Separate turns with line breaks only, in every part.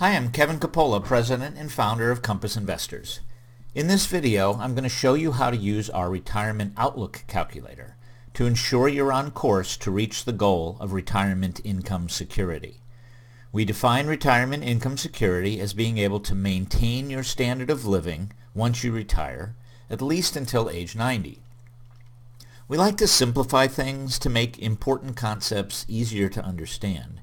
Hi, I'm Kevin Coppola, President and Founder of Compass Investors. In this video, I'm going to show you how to use our Retirement Outlook Calculator to ensure you're on course to reach the goal of retirement income security. We define retirement income security as being able to maintain your standard of living once you retire, at least until age 90. We like to simplify things to make important concepts easier to understand.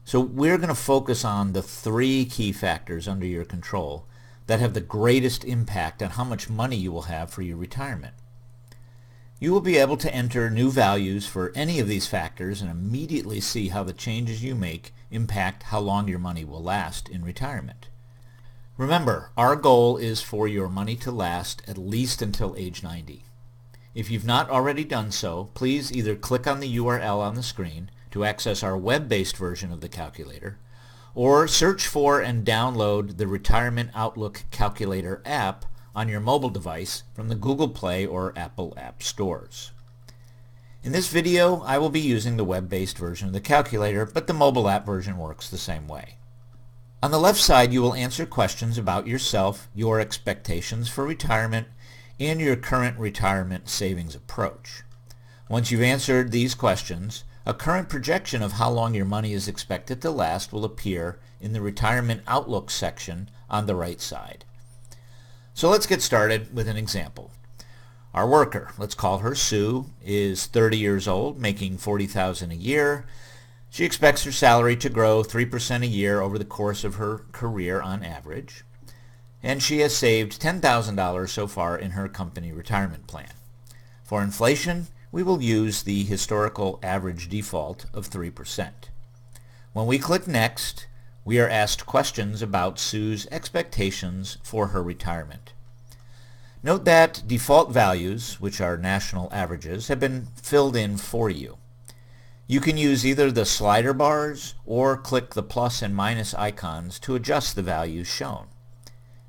So we're going to focus on the three key factors under your control that have the greatest impact on how much money you will have for your retirement. You will be able to enter new values for any of these factors and immediately see how the changes you make impact how long your money will last in retirement. Remember, our goal is for your money to last at least until age 90. If you've not already done so, please either click on the URL on the screen to access our web-based version of the calculator, or search for and download the Retirement Outlook Calculator app on your mobile device from the Google Play or Apple App Stores. In this video, I will be using the web-based version of the calculator, but the mobile app version works the same way. On the left side, you will answer questions about yourself, your expectations for retirement, and your current retirement savings approach. Once you've answered these questions, a current projection of how long your money is expected to last will appear in the Retirement Outlook section on the right side. So let's get started with an example. Our worker, let's call her Sue, is 30 years old, making $40,000 a year. She expects her salary to grow 3% a year over the course of her career on average, and she has saved $10,000 so far in her company retirement plan. For inflation, we will use the historical average default of 3%. When we click Next, we are asked questions about Sue's expectations for her retirement. Note that default values, which are national averages, have been filled in for you. You can use either the slider bars or click the plus and minus icons to adjust the values shown.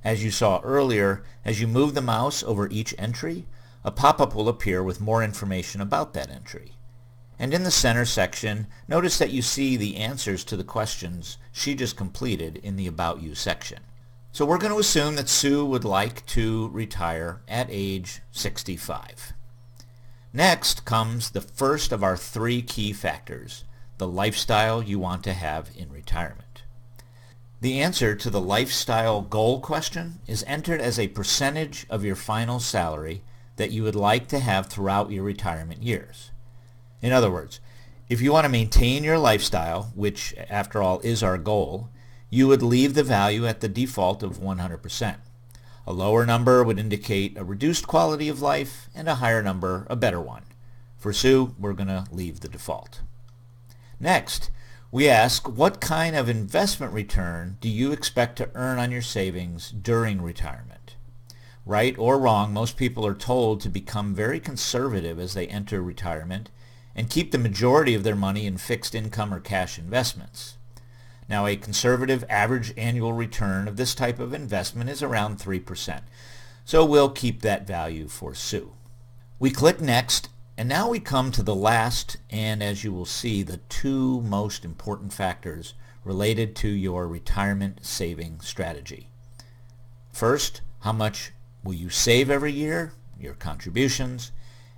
As you saw earlier, as you move the mouse over each entry, a pop-up will appear with more information about that entry. And in the center section, notice that you see the answers to the questions she just completed in the About You section. So we're going to assume that Sue would like to retire at age 65. Next comes the first of our three key factors, the lifestyle you want to have in retirement. The answer to the lifestyle goal question is entered as a percentage of your final salary that you would like to have throughout your retirement years. In other words, if you want to maintain your lifestyle, which after all is our goal, you would leave the value at the default of 100%. A lower number would indicate a reduced quality of life, and a higher number a better one. For Sue, we're going to leave the default. Next, we ask, what kind of investment return do you expect to earn on your savings during retirement? Right or wrong, most people are told to become very conservative as they enter retirement and keep the majority of their money in fixed income or cash investments. Now, a conservative average annual return of this type of investment is around 3%, so we'll keep that value for Sue. We click Next, and now we come to the last and, as you will see, the two most important factors related to your retirement saving strategy. First, how much will you save every year, your contributions,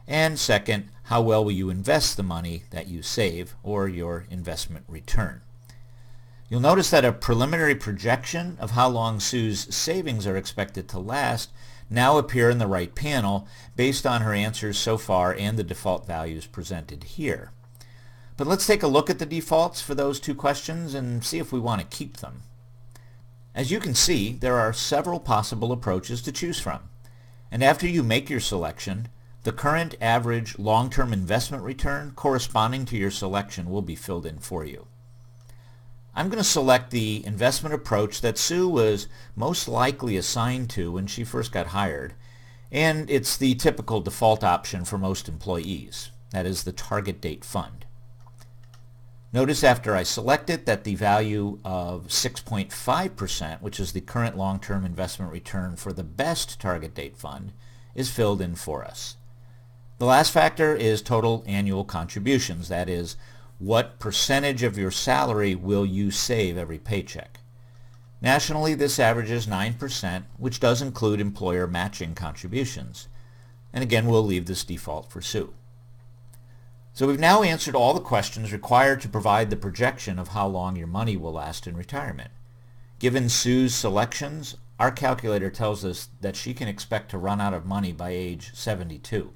and second, how well will you invest the money that you save, or your investment return. You'll notice that a preliminary projection of how long Sue's savings are expected to last now appear in the right panel based on her answers so far and the default values presented here. But let's take a look at the defaults for those two questions and see if we want to keep them. As you can see, there are several possible approaches to choose from. And after you make your selection, the current average long-term investment return corresponding to your selection will be filled in for you. I'm going to select the investment approach that Sue was most likely assigned to when she first got hired, and it's the typical default option for most employees. That is the target date fund. Notice after I select it that the value of 6.5%, which is the current long-term investment return for the best target date fund, is filled in for us. The last factor is total annual contributions. That is, what percentage of your salary will you save every paycheck? Nationally, this averages 9%, which does include employer matching contributions. And again, we'll leave this default for Sue. So we've now answered all the questions required to provide the projection of how long your money will last in retirement. Given Sue's selections, our calculator tells us that she can expect to run out of money by age 72.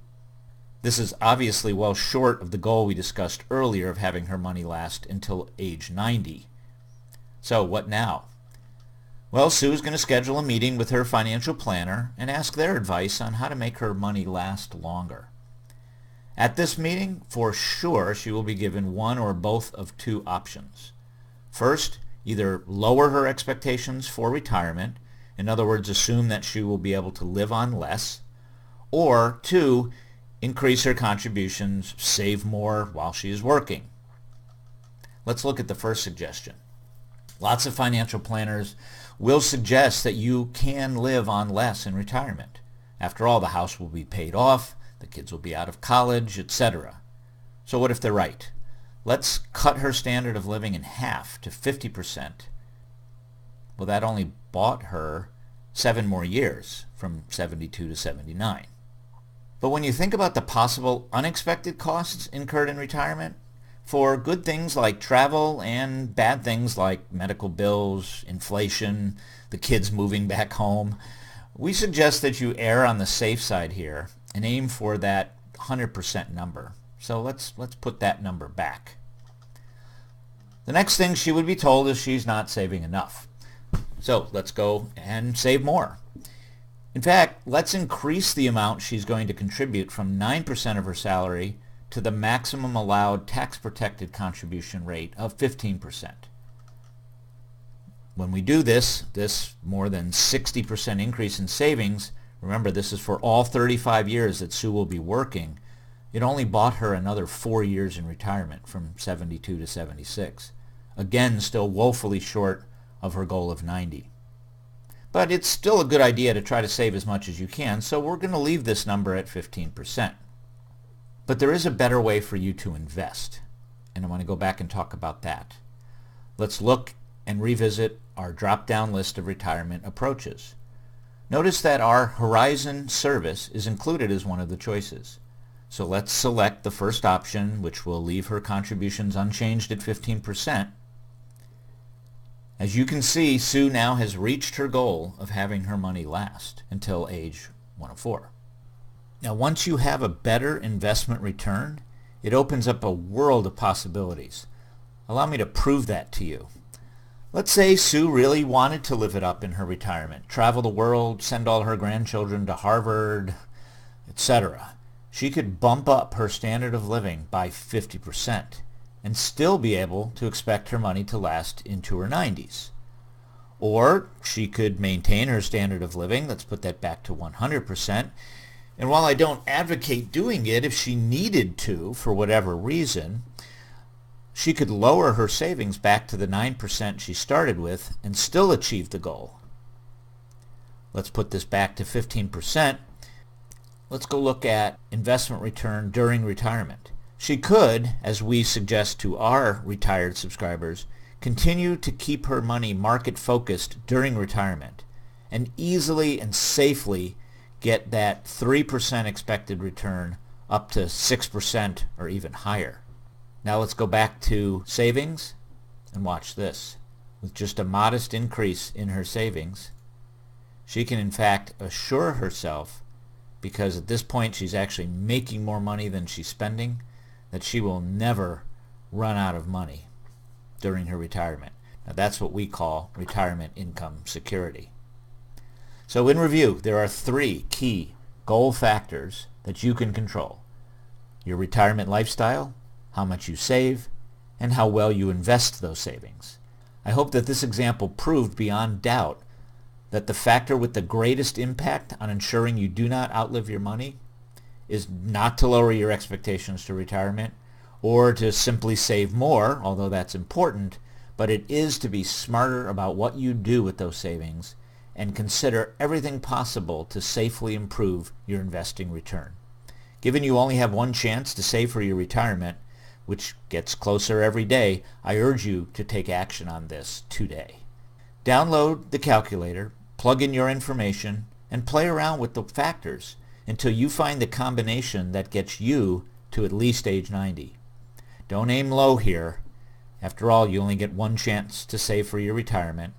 This is obviously well short of the goal we discussed earlier of having her money last until age 90. So what now? Well, Sue is going to schedule a meeting with her financial planner and ask their advice on how to make her money last longer. At this meeting, for sure, she will be given one or both of two options. First, either lower her expectations for retirement, in other words, assume that she will be able to live on less, or two, increase her contributions, save more while she is working. Let's look at the first suggestion. Lots of financial planners will suggest that you can live on less in retirement. After all, the house will be paid off, the kids will be out of college, etc. So what if they're right? Let's cut her standard of living in half to 50%. Well, that only bought her 7 more years, from 72 to 79. But when you think about the possible unexpected costs incurred in retirement, for good things like travel and bad things like medical bills, inflation, the kids moving back home, we suggest that you err on the safe side here and aim for that 100% number. So let's put that number back. The next thing she would be told is she's not saving enough. So let's go and save more. In fact, let's increase the amount she's going to contribute from 9% of her salary to the maximum allowed tax-protected contribution rate of 15%. When we do this more than 60% increase in savings, remember this is for all 35 years that Sue will be working, it only bought her another 4 years in retirement from 72 to 76. Again, still woefully short of her goal of 90. But it's still a good idea to try to save as much as you can, so we're going to leave this number at 15%. But there is a better way for you to invest, and I want to go back and talk about that. Let's look and revisit our drop-down list of retirement approaches. Notice that our Horizon service is included as one of the choices. So let's select the first option, which will leave her contributions unchanged at 15%. As you can see, Sue now has reached her goal of having her money last until age 104. Now, once you have a better investment return, it opens up a world of possibilities. Allow me to prove that to you. Let's say Sue really wanted to live it up in her retirement, travel the world, send all her grandchildren to Harvard, etc. She could bump up her standard of living by 50% and still be able to expect her money to last into her 90s. Or she could maintain her standard of living, let's put that back to 100%, and while I don't advocate doing it, if she needed to, for whatever reason, she could lower her savings back to the 9% she started with and still achieve the goal. Let's put this back to 15%. Let's go look at investment return during retirement. She could, as we suggest to our retired subscribers, continue to keep her money market focused during retirement and easily and safely get that 3% expected return up to 6% or even higher. Now let's go back to savings and watch this. With just a modest increase in her savings, she can in fact assure herself, because at this point she's actually making more money than she's spending, that she will never run out of money during her retirement. Now that's what we call retirement income security. So in review, there are 3 key goal factors that you can control: your retirement lifestyle, how much you save, and how well you invest those savings. I hope that this example proved beyond doubt that the factor with the greatest impact on ensuring you do not outlive your money is not to lower your expectations to retirement or to simply save more, although that's important, but it is to be smarter about what you do with those savings and consider everything possible to safely improve your investing return. Given you only have one chance to save for your retirement, which gets closer every day, I urge you to take action on this today. Download the calculator, plug in your information, and play around with the factors until you find the combination that gets you to at least age 90. Don't aim low here. After all, you only get one chance to save for your retirement.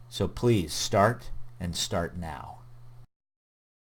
So please start, and start now.